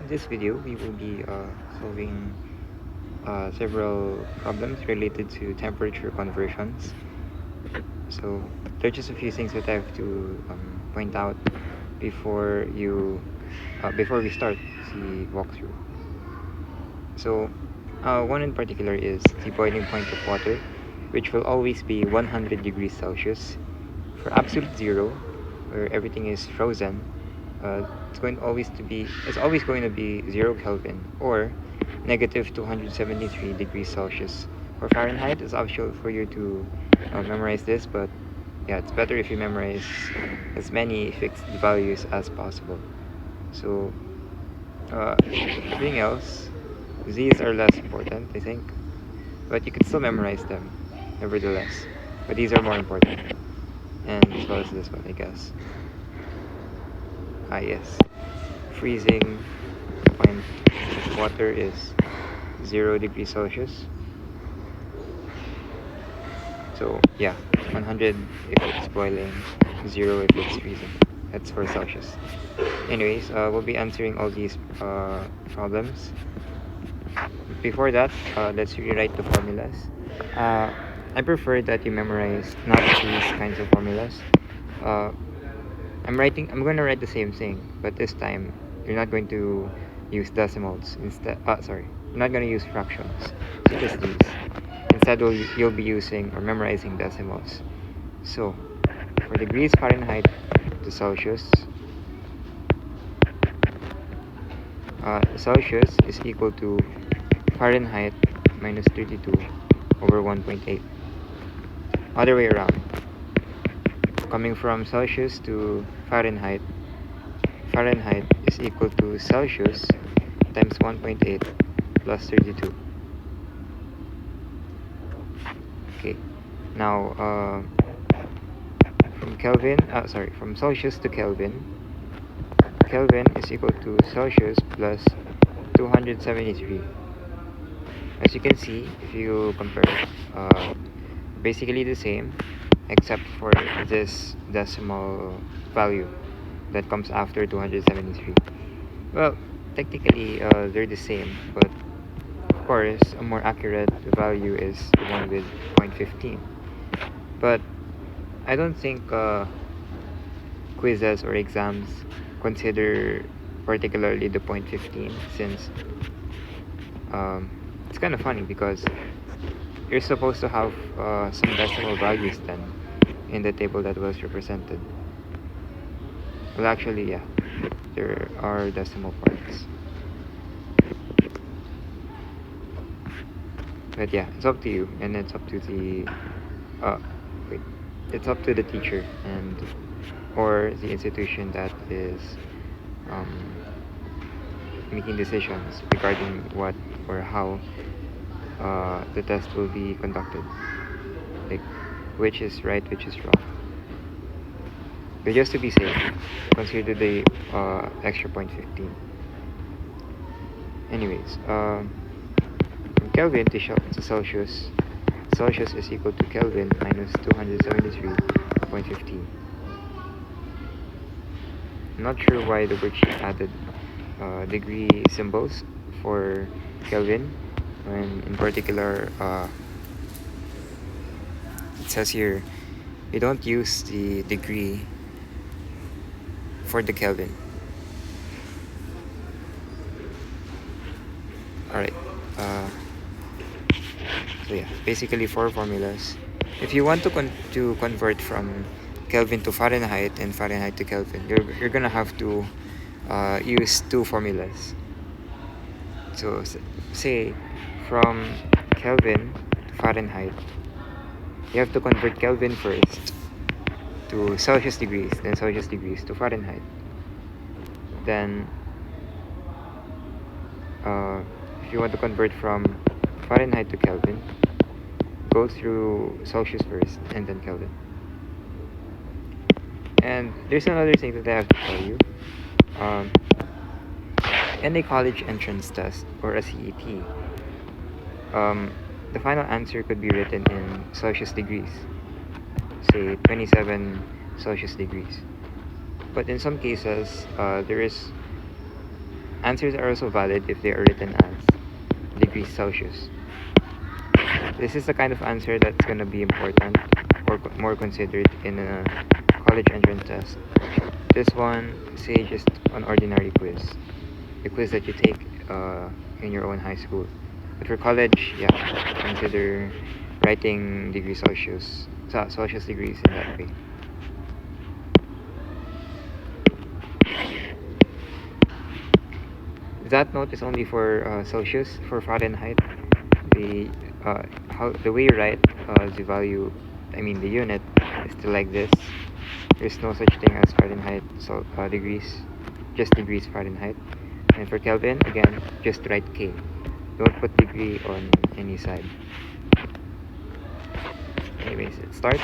In this video, we will be solving several problems related to temperature conversions. So there are just a few things that I have to point out before before we start the walkthrough. So one in particular is the boiling point of water, which will always be 100 degrees Celsius. For absolute zero, where everything is frozen, it's always going to be 0 Kelvin or negative 273 degrees Celsius. For Fahrenheit, it's optional for you to memorize this, but yeah, it's better if you memorize as many fixed values as possible. So everything else, these are less important, I think, but you can still memorize them nevertheless. But these are more important, and as well as this one, I guess. Yes. Freezing point of water is 0 degrees Celsius. So yeah, 100 if it's boiling, 0 if it's freezing. That's for Celsius. Anyways, we'll be answering all these problems. Before that, let's rewrite the formulas. I prefer that you memorize not these kinds of formulas. I'm going to write the same thing, but this time you're not going to use decimals instead. You're not going to use fractions, such as these. Instead, you'll be using or memorizing decimals. So, for degrees Fahrenheit to Celsius, Celsius is equal to Fahrenheit minus 32 over 1.8. Other way around. Coming from Celsius to Fahrenheit, Fahrenheit is equal to Celsius times 1.8 plus 32. Okay, now from Celsius to Kelvin, Kelvin is equal to Celsius plus 273. As you can see, if you compare, basically the same, except for this decimal value that comes after 273. Well, technically they're the same, but of course a more accurate value is the one with 0.15. But I don't think quizzes or exams consider particularly the 0.15, since it's kind of funny because you're supposed to have some decimal values then in the table that was represented. Well, actually, yeah, there are decimal parts. But yeah, it's up to you, and it's up to the it's up to the teacher and or the institution that is making decisions regarding what or how the test will be conducted, like which is right, which is wrong. But just to be safe, consider the extra 0.15. Anyways, from Kelvin to Celsius, Celsius is equal to Kelvin minus 273.15. I'm not sure why the worksheet added degree symbols for Kelvin, when in particular it says here you don't use the degree for the Kelvin. Alright, so yeah, basically 4 formulas. If you want to convert from Kelvin to Fahrenheit and Fahrenheit to Kelvin, you're gonna have to use 2 formulas. So say from Kelvin to Fahrenheit, you have to convert Kelvin first to Celsius degrees, then Celsius degrees to Fahrenheit. Then if you want to convert from Fahrenheit to Kelvin, go through Celsius first and then Kelvin. And there's another thing that I have to tell you. In a college entrance test or a CET, the final answer could be written in Celsius degrees, say 27 Celsius degrees. But in some cases, there is Answers are also valid if they are written as degrees Celsius. This is the kind of answer that's going to be important or more considered in a college entrance test. This one, say just an ordinary quiz, a quiz that you take in your own high school. But for college, yeah, consider writing degree Celsius, Celsius degrees in that way. That note is only for Celsius. For Fahrenheit, the the way you write the value, the unit is still like this. There's no such thing as Fahrenheit degrees, just degrees Fahrenheit. And for Kelvin, again, just write K. Don't put degree on any side. Anyways, let's start.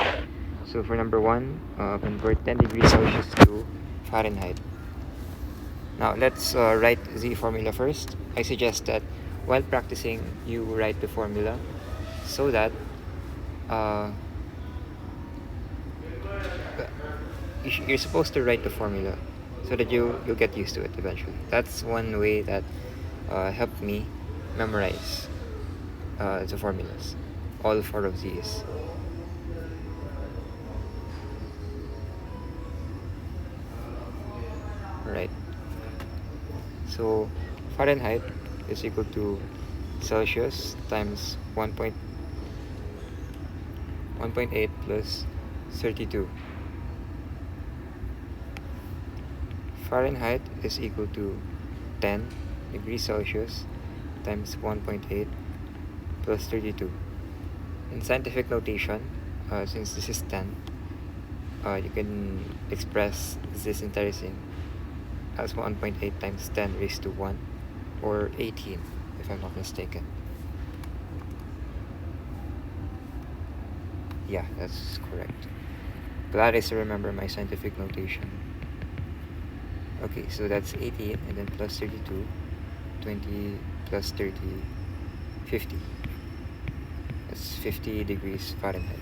So for number 1, convert 10 degrees Celsius to Fahrenheit. Now let's write the formula first. I suggest that while practicing, you write the formula so that you're supposed to write the formula so that you'll get used to it eventually. That's one way that helped me memorize the formulas, all 4 of these. Right. So Fahrenheit is equal to Celsius times 1.8 plus 32. Fahrenheit is equal to 10 degrees Celsius times 1.8 plus 32. In scientific notation, since this is 10, you can express this entire thing as 1.8 times 10 raised to 1, or 18 if I'm not mistaken. Yeah, that's correct. Glad I still remember my scientific notation. Okay, so that's 18 and then plus 32, 20 plus 30, 50. That's 50 degrees Fahrenheit.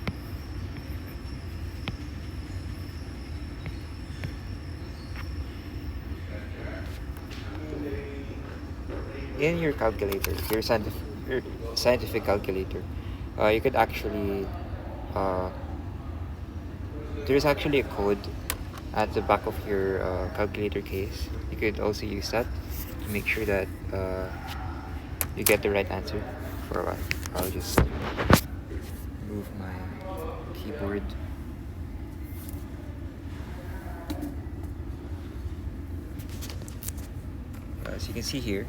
In your calculator, your scientific calculator, you could actually, there's actually a code at the back of your calculator case. You could also use that to make sure that you get the right answer. For a while, I'll just move my keyboard. As you can see here,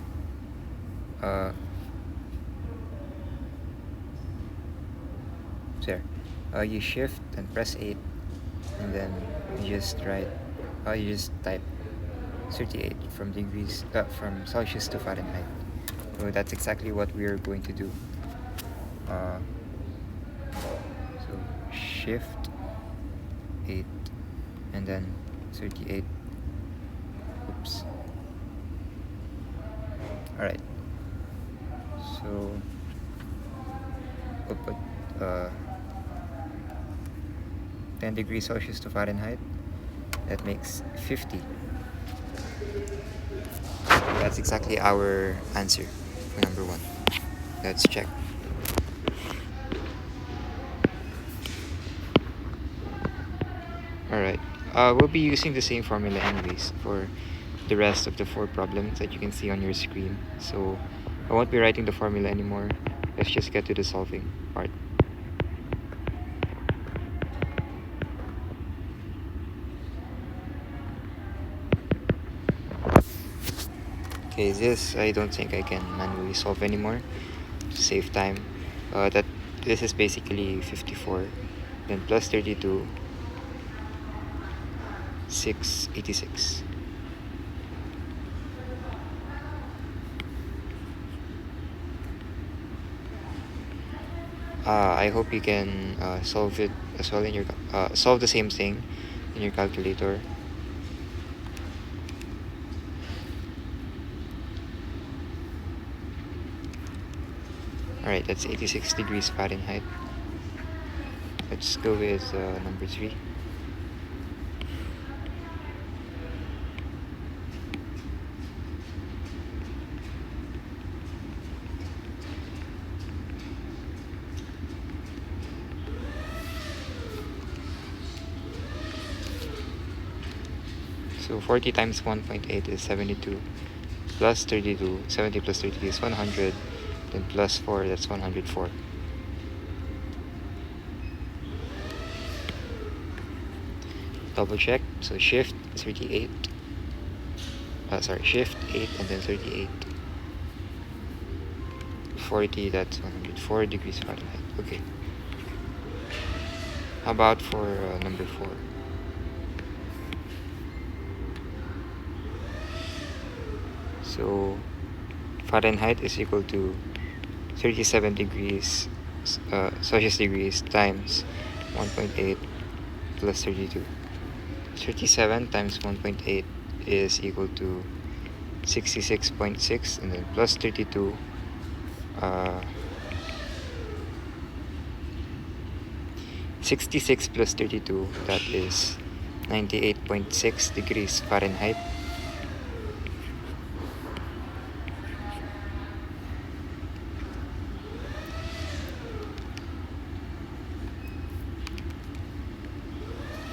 there, you shift and press 8, and then you just type 38 from degrees from Celsius to Fahrenheit. So that's exactly what we are going to do. So shift 8 and then 38. Oops. Alright, so we'll put 10 degrees Celsius to Fahrenheit. That makes 50. That's exactly our answer for number 1. Let's check. Alright, we'll be using the same formula anyways for the rest of the 4 problems that you can see on your screen. So I won't be writing the formula anymore. Let's just get to the solving part. Okay, this I don't think I can manually solve anymore to save time. This is basically 54, then plus 32, 686. I hope you can solve it as well in your solve the same thing in your calculator. Alright, that's 86 degrees Fahrenheit. Let's go with number 3. So 40 times 1.8 is 72, plus 32, 70 plus 32 is 100, then plus 4, that's 104. Double check, so shift 38, shift 8 and then 38. 40, that's 104 degrees Fahrenheit. Okay. How about for number 4? So Fahrenheit is equal to 37 degrees Celsius degrees times 1.8 plus 32. 37 times 1.8 is equal to 66.6, and then plus 32 66 plus 32, that is 98.6 degrees Fahrenheit.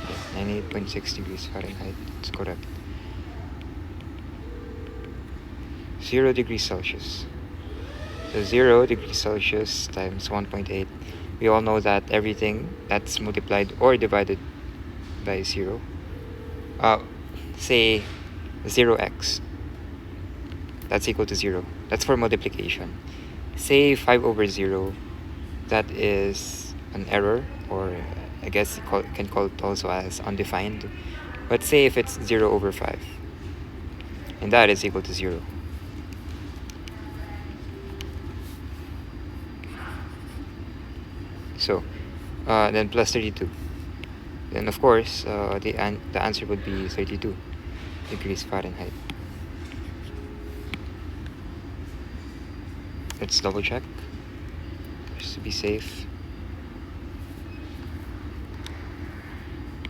Okay, 98.6 degrees Fahrenheit, that's correct. 0 degrees Celsius. So 0 degrees Celsius times 1.8. We all know that everything that's multiplied or divided by 0, say 0x, that's equal to 0. That's for multiplication. Say 5 over 0, that is an error, or I guess you can call it also as undefined. But say if it's 0 over 5, and that is equal to 0. So then plus 32. Then of course the answer would be 32 degrees Fahrenheit. Let's double check just to be safe.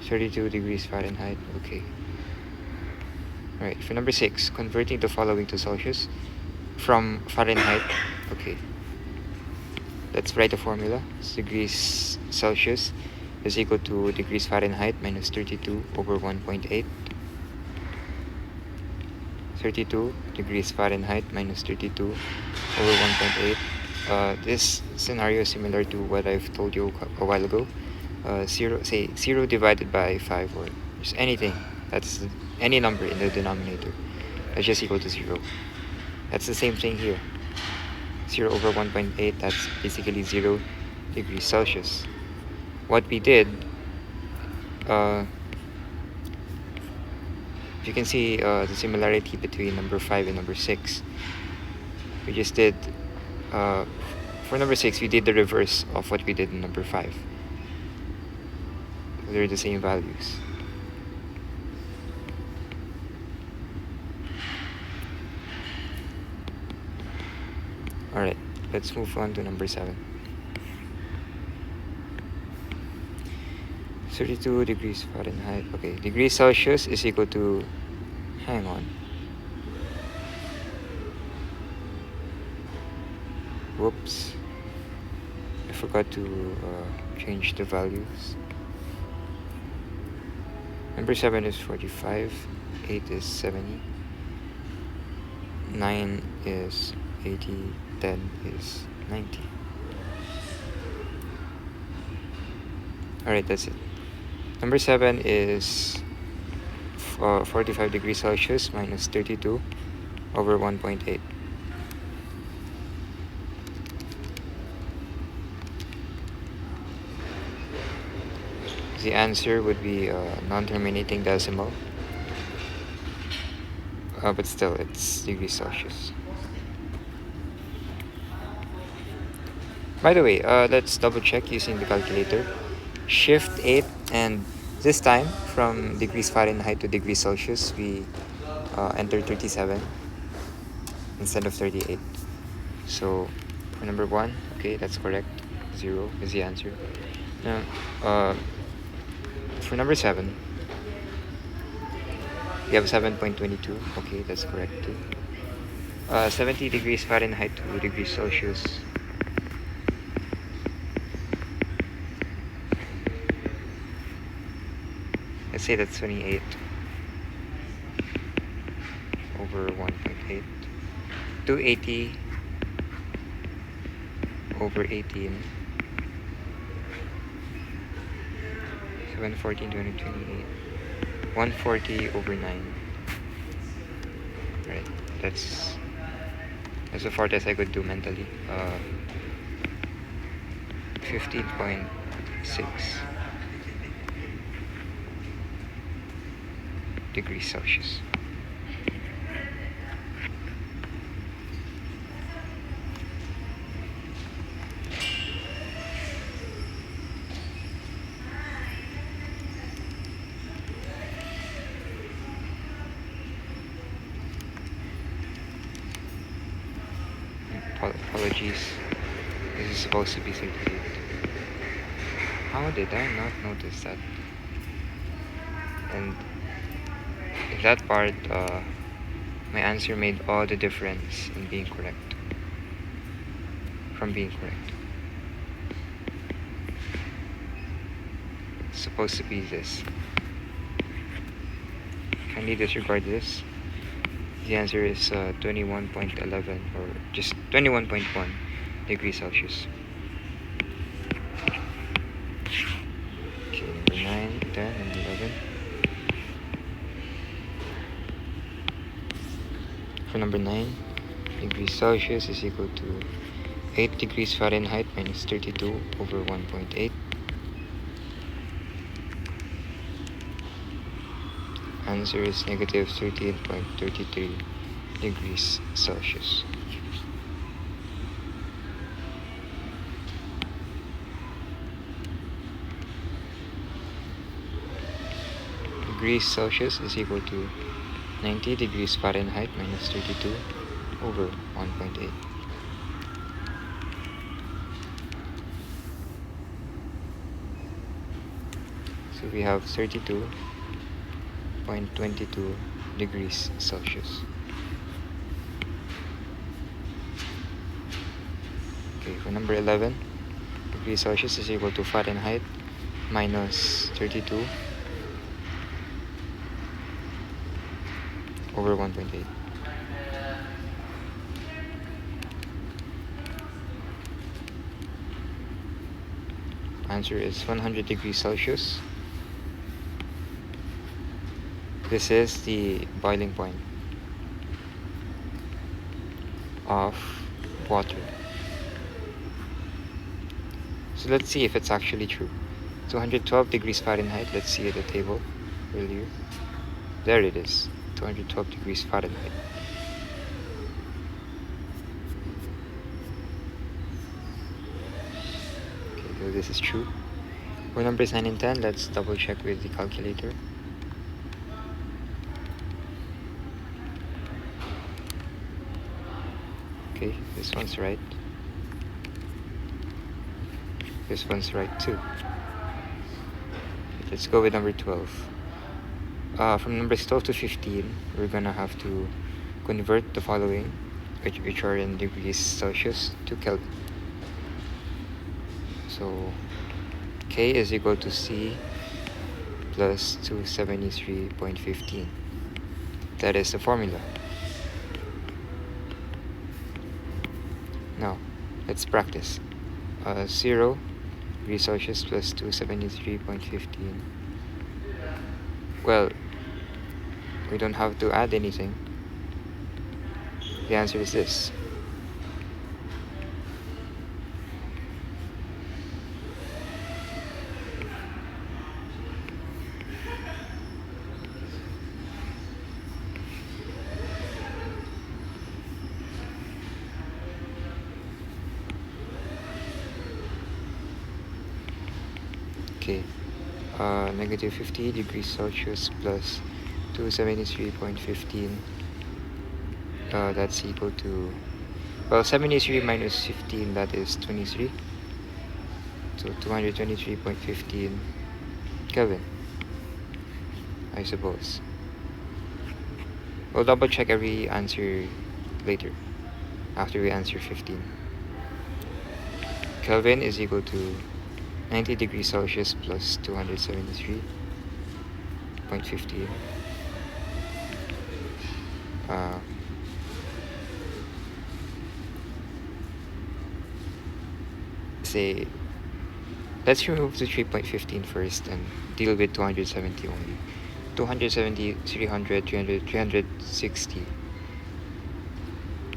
32 degrees Fahrenheit. Okay. Alright, for number 6, converting the following to Celsius from Fahrenheit. Okay. Let's write the formula. Degrees Celsius is equal to degrees Fahrenheit minus 32 over 1.8. 32 degrees Fahrenheit minus 32 over 1.8. This scenario is similar to what I've told you a while ago. 0 divided by 5, or just anything that's any number in the denominator, that's just equal to 0. That's the same thing here. 0 over 1.8, that's basically 0 degrees Celsius. What we did, if you can see the similarity between number 5 and number 6, we just did, for number 6, we did the reverse of what we did in number 5. They're the same values. Alright, let's move on to number 7. 32 degrees Fahrenheit. Okay, degrees Celsius is equal to, hang on. Whoops. I forgot to change the values. Number 7 is 45, 8 is 70, 9 is 80, 10 is 90. Alright, that's it. Number 7 is 45 degrees Celsius minus 32 over 1.8. The answer would be non-terminating decimal, but still it's degrees Celsius. By the way, let's double check using the calculator. Shift 8, and this time from degrees Fahrenheit to degrees Celsius, we enter 37 instead of 38. So for number 1, okay, that's correct. 0 is the answer. Now, for number 7, we have 7.22. Okay, that's correct too. 70 degrees Fahrenheit to degrees Celsius. Let's say that's 28. over 1.8. 280 over 18. 714, 228. 140 over 9. Right. That's the farthest I could do mentally. 15.6 degrees Celsius. Apologies. This is supposed to be 38. How did I not notice that? And in that part, my answer made all the difference in being correct. From being correct. It's supposed to be this. Kindly disregard this. The answer is 21.11 or just 21.1 degrees Celsius. Okay, number 9, 10, and 11. For number 9, degrees Celsius is equal to 8 degrees Fahrenheit minus 32 over 1.8. Answer is negative 13.33 degrees Celsius. Degrees Celsius is equal to 90 degrees Fahrenheit minus 32 over 1.8. So we have 32.22 degrees Celsius. Okay, for number 11, degrees Celsius is equal to Fahrenheit minus 32 over 1.8. Answer is 100 degrees Celsius. This is the boiling point of water. So let's see if it's actually true. 212 degrees Fahrenheit. Let's see at the table earlier. There it is. 212 degrees Fahrenheit. Okay, so this is true. For numbers 9 and 10, let's double check with the calculator. Okay, this one's right. This one's right too. Let's go with number 12. From numbers 12 to 15, we're gonna have to convert the following, which are in degrees Celsius, to Kelvin. So K is equal to C plus 273.15. That is the formula. Now, let's practice. 0 degrees Celsius plus 273.15. Well, we don't have to add anything. The answer is this. Okay, negative 50 degrees Celsius plus 273.15. That's equal to, well, 73 minus 15, that is 23. So 223.15 Kelvin, I suppose. We'll double check every answer later, after we answer 15. Kelvin is equal to 90 degrees Celsius plus 273.15. say, let's remove the 3.15 first and deal with 270 only. 270, 300, 300, 360.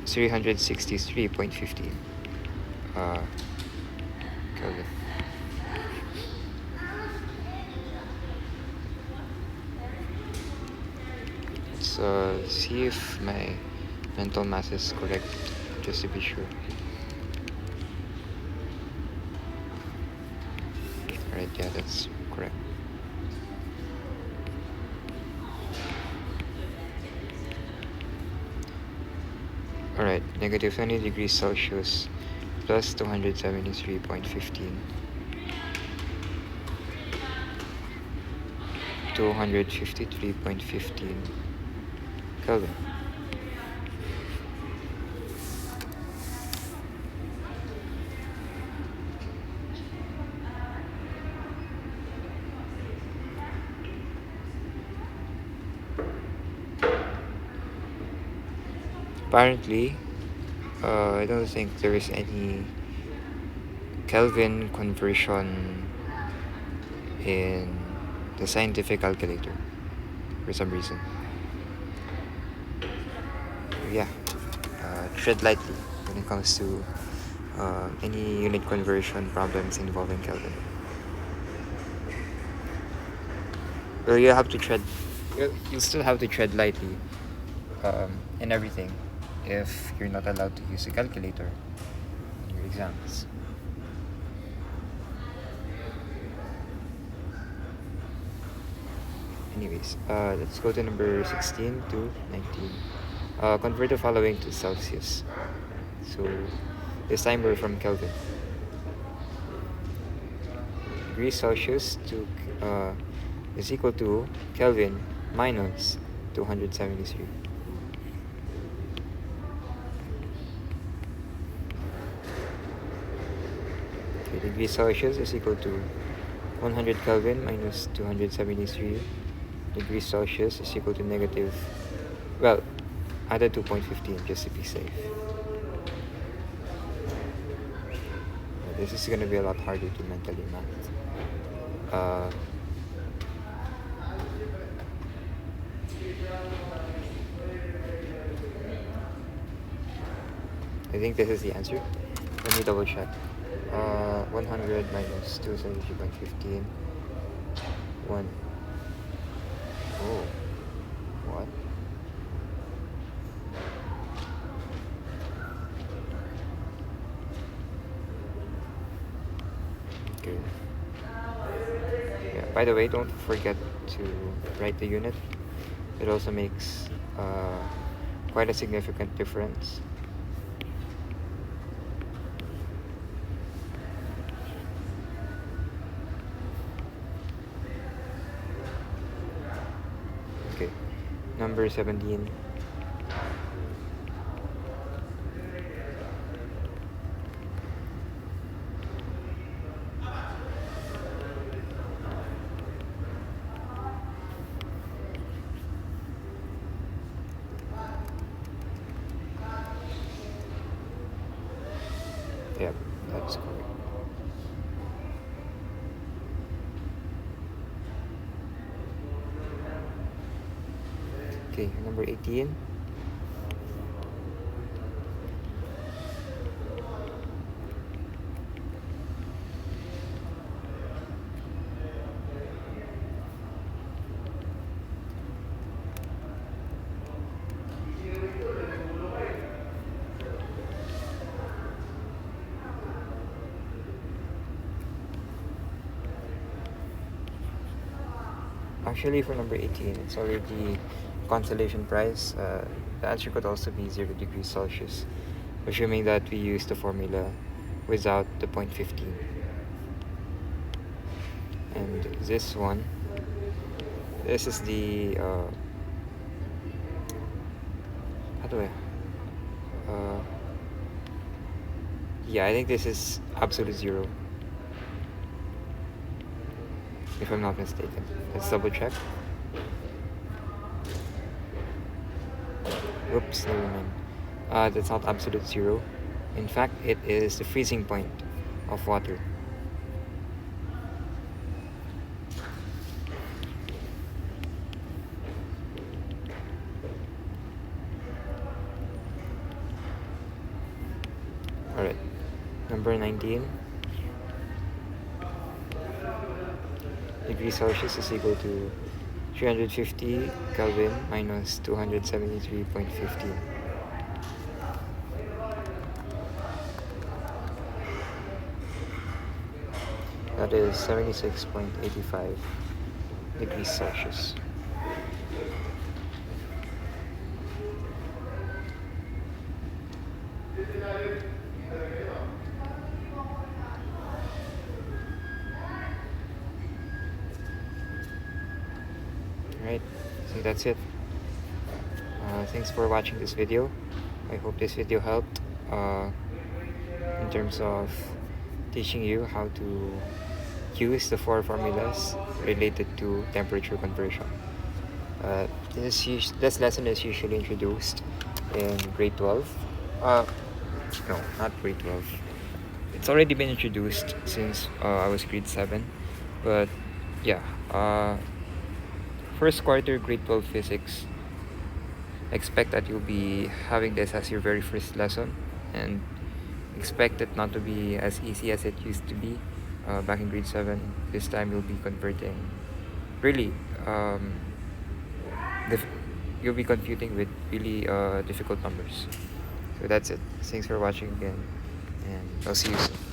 363.15 Kelvin. Let's see if my mental math is correct, just to be sure. Alright, yeah, that's correct. Alright, negative 20 degrees Celsius plus 273.15. 253.15 Kelvin. Apparently, I don't think there is any Kelvin conversion in the scientific calculator for some reason. Yeah, tread lightly when it comes to any unit conversion problems involving Kelvin. Well, you have to tread. You'll still have to tread lightly in everything if you're not allowed to use a calculator in your exams. Anyways, let's go to number 16 to 19. Convert the following to Celsius. So this time we're from Kelvin. Degrees Celsius to is equal to Kelvin minus 273. Okay, degrees Celsius is equal to 100 Kelvin minus 273 degrees Celsius is equal to negative, well, add 2.15 just to be safe. This is going to be a lot harder to mentally math. I think this is the answer. Let me double check. 100 minus 273.15. 1. Oh. What? Okay. Yeah, by the way, don't forget to write the unit. It also makes quite a significant difference. Okay, number 17. Yep, that's correct. Okay, number 18. Actually, for number 18, it's already consolation prize. The answer could also be 0 degrees Celsius, assuming that we use the formula without the 0.15. And this one, this is the how do I yeah, I think this is absolute 0, if I'm not mistaken. Let's double check. Whoops, never mind. That's not absolute zero. In fact, it is the freezing point of water. Alright, number 19. Degrees Celsius is equal to 350 Kelvin minus 273.15. That is 76.85 degrees Celsius. Alright, so that's it. Thanks for watching this video. I hope this video helped in terms of teaching you how to use the 4 formulas related to temperature conversion. This lesson is usually introduced in grade 12. No, not grade 12. It's already been introduced since I was grade 7. But yeah, first quarter grade 12 physics, expect that you'll be having this as your very first lesson, and expect it not to be as easy as it used to be back in grade 7. This time you'll be converting really you'll be computing with really difficult numbers. So that's it. Thanks for watching again, and I'll see you soon.